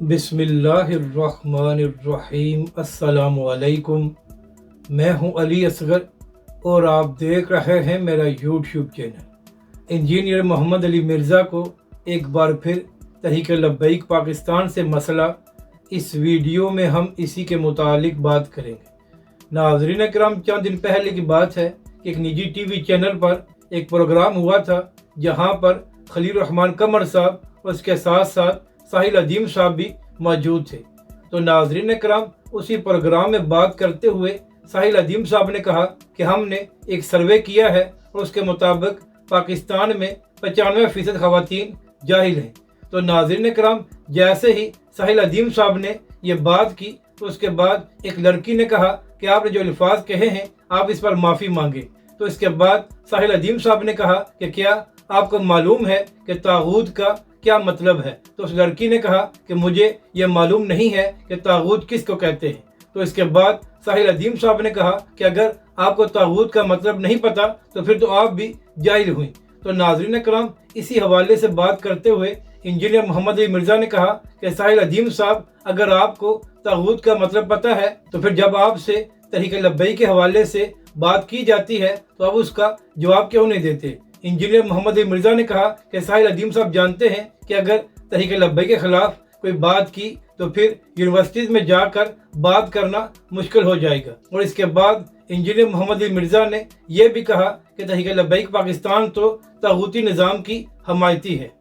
बिस्मिल्लाहिर्रहमानिर्रहीम। अस्सलामुअलैकुम। मैं हूं अली असगर और आप देख रहे हैं मेरा YouTube channel. Engineer Mohammad Ali Mirza को एक बार फिर तहरीक लब्बैक पाकिस्तान से मसला, इस वीडियो में हम इसी के मुतालिक बात करेंगे। नाज़रीन करम, चंद दिन पहले की बात है कि एक निजी टीवी चैनल पर एक प्रोग्राम हुआ था जहां पर खलील रहमान कमर साहब और उसके साथ साथ साहिल अदीम साहब भी मौजूद थे। तो नाज़रीन करम, उसी प्रोग्राम में बात करते हुए साहिल अदीम साहब ने कहा कि हमने एक सर्वे किया है और उसके मुताबिक पाकिस्तान में 95% ख़वातीन जाहिल हैं। तो नाज़रीन करम, जैसे ही साहिल अदीम साहब ने ये बात की तो उसके बाद एक लड़की ने कहा कि आपने जो अल्फाज कहे हैं आप इस पर माफ़ी मांगे। तो इसके बाद साहिल अदीम साहब ने कहा कि क्या आपको मालूम है कि तागूत का क्या मतलब है? तो उस लड़की ने कहा कि मुझे ये मालूम नहीं है कि तागूत किसको कहते हैं। तो इसके बाद साहिल अदीम साहब ने कहा कि अगर आपको तागूत का मतलब नहीं पता तो फिर तो आप भी जाहिल हुई। तो नाज़रीन करम, इसी हवाले से बात करते हुए इंजीनियर मोहम्मद अली मिर्ज़ा ने कहा कि साहिल अदीम साहब, अगर आपको तागूत का मतलब पता है तो फिर जब आपसे तहरीक लब्बैक के हवाले से बात की जाती है तो आप उसका जवाब क्यों नहीं देते? इंजीनियर मोहम्मद अली मिर्ज़ा ने कहा कि साहिल अदीम साहब जानते हैं कि अगर तहरीक लब्बैक के खिलाफ कोई बात की तो फिर यूनिवर्सिटीज़ में जाकर बात करना मुश्किल हो जाएगा। और इसके बाद इंजीनियर मोहम्मद अली मिर्ज़ा ने यह भी कहा कि तहरीक लब्बैक पाकिस्तान तो तागूती निज़ाम की हमायती है।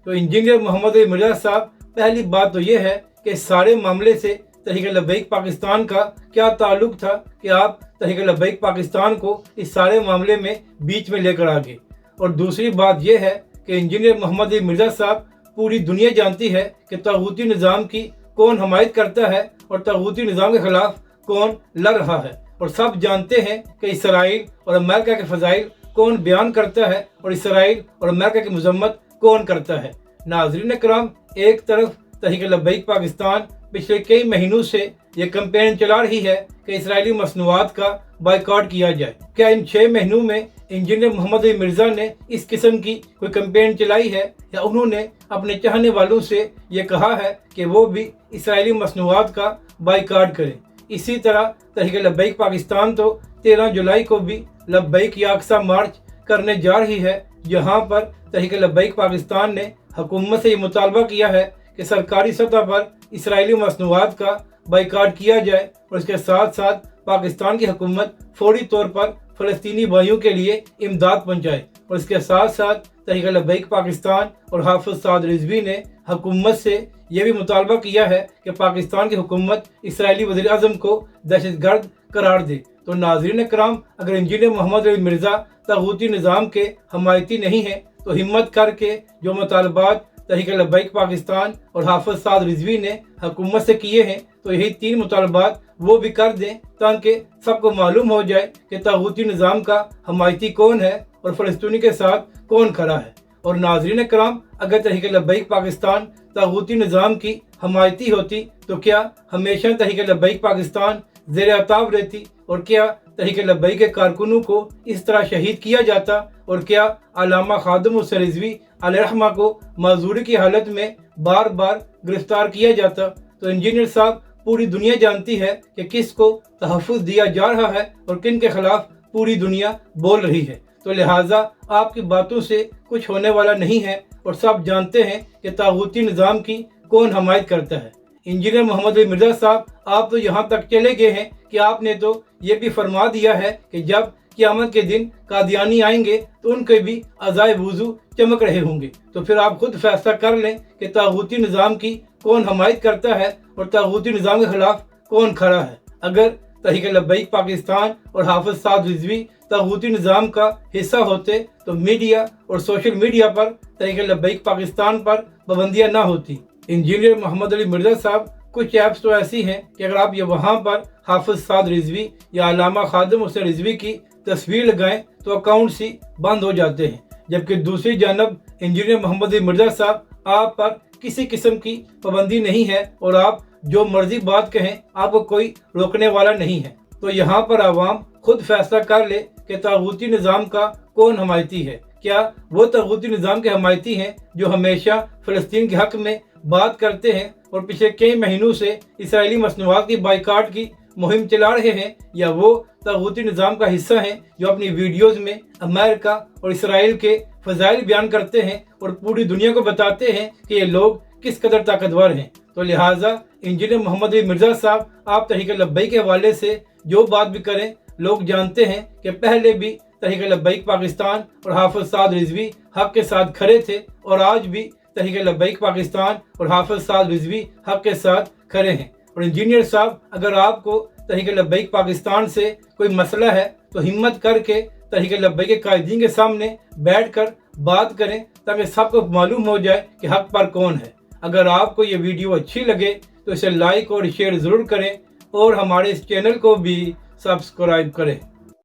तो इंजीनियर मोहम्मद अली मिर्ज़ा साहब, पहली बात तो यह है कि सारे मामले से तहरीक लब्बैक पाकिस्तान का क्या ताल्लुक था कि आप तहरीक लब्बैक पाकिस्तान को इस सारे मामले में बीच में लेकर आ गए। और दूसरी बात यह है कि इंजीनियर मोहम्मद अली मिर्ज़ा साहब, पूरी दुनिया जानती है कि तागूती निज़ाम की कौन हमायत करता है और तागूती निज़ाम के खिलाफ कौन लड़ रहा है। और सब जानते हैं कि इसराइल और अमेरिका के फ़ज़ाइल कौन बयान करता है और इसराइल और अमेरिका की मज़म्मत कौन करता है। नाज़रीन करम, एक तरफ तहरीक लब्बैक पाकिस्तान पिछले कई महीनों से ये कैंपेन चला रही है कि इसराइली मसनूआत का बाइकआउट किया जाए। क्या इन 6 महीनों में इंजीनियर मोहम्मद अली मिर्ज़ा ने इस किस्म की कोई कैंपेन चलाई है या उन्होंने अपने चाहने वालों से ये कहा है कि वो भी इसराइली मसनूआत का बाइकआउट करें? इसी तरह तहरीक लब्बैक पाकिस्तान तो 13 जुलाई को भी लब्बैक या अक्सा मार्च करने जा रही है, जहाँ पर तहरीक लब्बैक पाकिस्तान ने हुकूमत से ये मुतालबा किया है कि सरकारी सतह पर इसराइली मसनूआत का बाइकआउट किया जाए और इसके साथ साथ पाकिस्तान की हुकूमत फौरी तौर पर फ़लस्तीनी भाइयों के लिए इमदाद पहुँचाए। और इसके साथ साथ तहरीक लब्बैक पाकिस्तान और हाफिज साद रिजवी ने हुकूमत से यह भी मुतालबा किया है कि पाकिस्तान की हुकूमत इसराइली वज़ीर आज़म को दहशतगर्द करार दे। तो नाज़रीन कराम, अगर इंजीनियर मोहम्मद अली मिर्ज़ा तागूती निज़ाम के हमायती नहीं है तो हिम्मत करके जो मुतालबात तहरीक लब्बैक पाकिस्तान और हाफिज साद रिजवी ने हुकूमत से किए हैं तो यही 3 मुतालबात वो भी कर दें ताकि सबको मालूम हो जाए कि तागूती निज़ाम का हमायती कौन है और फ़लस्तीनी के साथ कौन खड़ा है। और नाज़रीन कराम, अगर तहरीक लब्बैक पाकिस्तान तागूती निज़ाम की हमायती होती तो क्या हमेशा तहरीक लब्बैक पाकिस्तान ज़ेर अताब रहती? और क्या तहरीक लब्बैक के कारकुनों को इस तरह शहीद किया जाता? और क्या अल्लामा खादिम हुसैन रिजवी अलैहिर्रहमा को माजूरी की हालत में बार बार गिरफ्तार किया जाता? तो इंजीनियर साहब, पूरी दुनिया जानती है कि किसको तहफ़्फ़ुज़ दिया जा रहा है और किन के खिलाफ पूरी दुनिया बोल रही है। तो लिहाजा आपकी बातों से कुछ होने वाला नहीं है और सब जानते हैं कि तागूती निज़ाम की कौन हमायत करता है। इंजीनियर मोहम्मद अली मिर्ज़ा साहब, आप तो यहाँ तक चले गए हैं कि आपने तो ये भी फरमा दिया है कि जब क़यामत के दिन कादियानी आएंगे तो उनके भी अज़ाए वुज़ू चमक रहे होंगे। तो फिर आप खुद फैसला कर लें कि तागूती निज़ाम की कौन हमायत करता है और तागूती निज़ाम के खिलाफ कौन खड़ा है। अगर तहरीक लब्बैक पाकिस्तान और हाफिज साद रिजवी तागूती निज़ाम का हिस्सा होते तो मीडिया और सोशल मीडिया पर तहरीक लब्बैक पाकिस्तान पर पाबंदियाँ ना होती। इंजीनियर मोहम्मद अली मिर्ज़ा साहब, कुछ ऐप्स तो ऐसी हैं कि अगर आप ये वहाँ पर हाफिज साद रिजवी या अल्लामा खादिम हुसैन रिजवी की तस्वीर लगाएं तो अकाउंट्स ही बंद हो जाते हैं, जबकि दूसरी जानब इंजीनियर मोहम्मद अली मिर्ज़ा साहब, आप पर किसी किस्म की पाबंदी नहीं है और आप जो मर्जी बात कहें, आपको कोई रोकने वाला नहीं है। तो यहाँ पर आवाम खुद फैसला कर ले कि तागूती निज़ाम का कौन हमायती है। क्या वो तागूती निज़ाम के हमायती हैं जो हमेशा फ़लस्तीन के हक़ में बात करते हैं और पिछले कई महीनों से इसराइली मसनूआत की बाइकाट की मुहिम चला रहे हैं, या वो तागूती निज़ाम का हिस्सा हैं जो अपनी वीडियोज़ में अमेरिका और इसराइल के फ़ज़ाइल बयान करते हैं और पूरी दुनिया को बताते हैं कि ये लोग किस कदर ताकतवर हैं। तो लिहाजा इंजीनियर मोहम्मद अली मिर्ज़ा साहब, आप तहरीक लब्बैक के हवाले से जो बात भी करें, लोग जानते हैं कि पहले भी तहरीक लब्बैक पाकिस्तान और हाफिज़ साद रिजवी हक़ के साथ खड़े थे और आज भी तहरीक लब्बैक पाकिस्तान और हाफिज़ साद रिजवी हक़ के साथ खड़े हैं। और इंजीनियर साहब, अगर आपको तहरीक लब्बैक पाकिस्तान से कोई मसला है तो हिम्मत करके तहरीक लब्बैक के कायदीन के सामने बैठकर बात करें ताकि सबको मालूम हो जाए कि हक़ पर कौन है। अगर आपको ये वीडियो अच्छी लगे तो इसे लाइक और शेयर ज़रूर करें और हमारे इस चैनल को भी सब्सक्राइब करें।